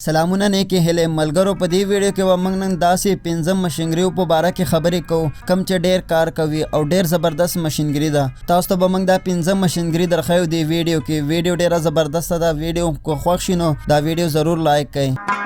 سلامونه نیکی هله ملګرو په دې ویډیو کې و موږ نن داسې 15 ماشینګریو په باره کې خبرې کوو کم چې ډیر کار کوي او ډیر زبردست ماشینګری ده تاسو ته به موږ دا 15 ماشینګری درخایو دی ویډیو کې ویډیو ډیره زبردست ده ویډیو کو خوښ شي نو دا ویډیو ضرور لایک کړئ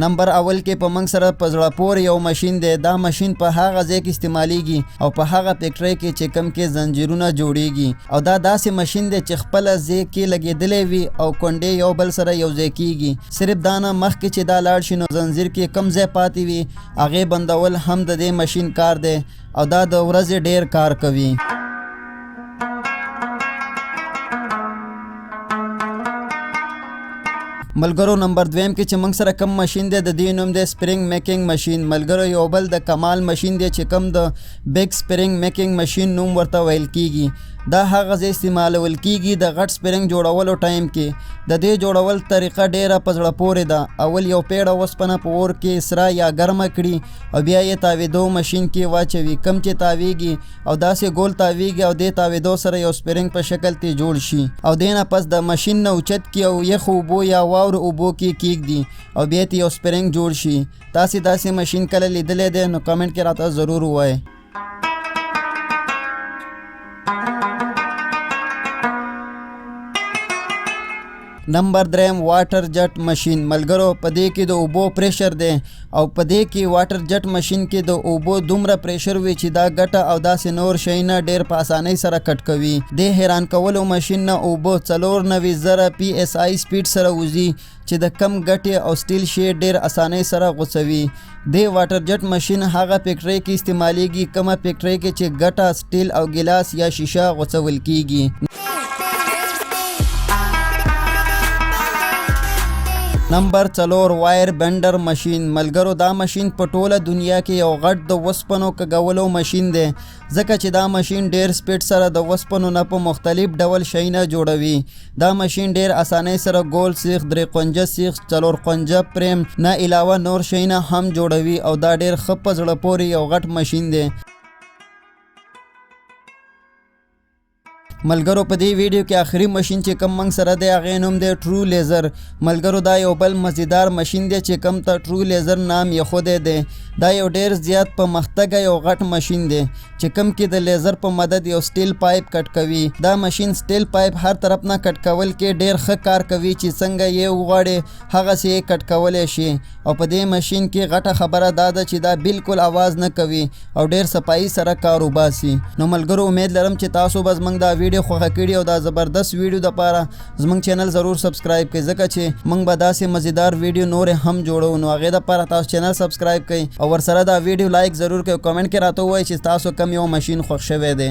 نمبر اول کې په منګ سره په زړه پورې یو ماشین دی دا ماشین په هغه ځای کې استعمالیږي او په هغه فیکټری کې چې کم کې زنجیرونه جوړیږي او دا داسې ماشین دی چې خپل ځای کې لګېدلې وي او کونډې یو بل سره یو ځای کیږي صرف دا نه مخکې چې دا لاړ شي نو زنجیر کې کم ځای پاتې وي هغې بندول هم د دې ماشین کار دی او دا د ورځې ډیر کار کوي ملګرو نمبر دویم کې چې موږ سره کم ماشین دی د دې نوم دی سپرینګ میکینګ ماشین ملګرو یو بل د کمال ماشین دی چې کم د بیگ سپرینګ میکینګ ماشین نوم ورته ویل کیږي دا هغه ځای استعمالول کیږي د غټ سپرینګ جوړولو ټایم کې د دې جوړول طریقه ډیره په زړه پورې ده اول یو پیړه وسپنه په اور کې سره یا ګرمه کړي او بیا یې تاویدو ماشین کې واچوي کم چې تاویږي او داسې ګول تاویږي او دې تاویدو سره یو سپرینګ په شکل ته جوړ شي او دې نه پس د ماشین نه اوچت کی او یخ اوبو یا واور اوبو کې کیږدي او بیا ته یو سپرینګ جوړ شي تاسو داسې ماشین کله لیدلې ده نو کمنټ کې راته ضرور وایي نمبر دریم واټر جټ ماشین ملګرو په دې کې د اوبو پریشر دی او په دې کې واټر جټ ماشین کې د اوبو دومره پریشر وي چې دا ګټه او داسې نور شیونه ډیر په اسانۍ سره کټ کوي د حیران کولو ماشین نه اوبو 94,000 PSI سپیډ سره وځي چې د کم ګټې او سټیل شی ډیر اسانۍ سره غوڅوي د واټر جټ ماشین هغه فیکټری کې استعمالیږي کومه فیکټری کې چې ګټه سټیل او ګلاس یا شیشه غوڅول کیږي نمبر 4 وایر بندر ماشین ملګرو دا ماشین په ټوله دنیا کې یو غټ د وسپنو کګولو ماشین دی ځکه چې دا ماشین ډیر سپیډ سره د وسپنو نه په مختلف ډول شیونه جوړوي دا ماشین ډیر اسانۍ سره ګول سیخ درې قنجه سیخ څلور قنجه پریم نه علاوه نور شیونه هم جوړوي او دا ډیر ښه په زړه پورې یو غټ ماشین دی ملګرو په دې ویډیو کې آخري ماشین چې کم منګ سره دی هغې نوم دی ټرو لیزر ملګرو دا یو بل مزیدار ماشین دی چې کم ته ټرو لیزر نام یې دی دا یو ډیر زیات په مختګه یو غټ ماشین دی چې کم کې د لیزر په مدد یو سټیل پایپ کټ کوي دا ماشین سټیل پایپ هر طرف نه کټ کول کې ډیر ښه کار کوي چې څنګه یې وغواړي هغسې یې کټ کولی شي او په دې ماشین کې غټه خبره دا ده چې دا بالکل आवाज نه کوي او ډیر صفایي سره کار وباسي نو ملګرو امید لرم چې تاسو به زموږ دا ویډیو خوښه کړي او دا زبردست ویډیو دپاره زموږ چینل ضرور سبسکرایب کړئ ځکه چې موږ به داسې مزیدار ویډیو نورې هم جوړو نو هغې دپاره تاسو چینل سبسکرایب کړئ او ورسره دا ویډیو لایک ضرور کړئ او کمنټ کې راته ووایئ چې تاسو کم یو ماشین خوښ شوی دی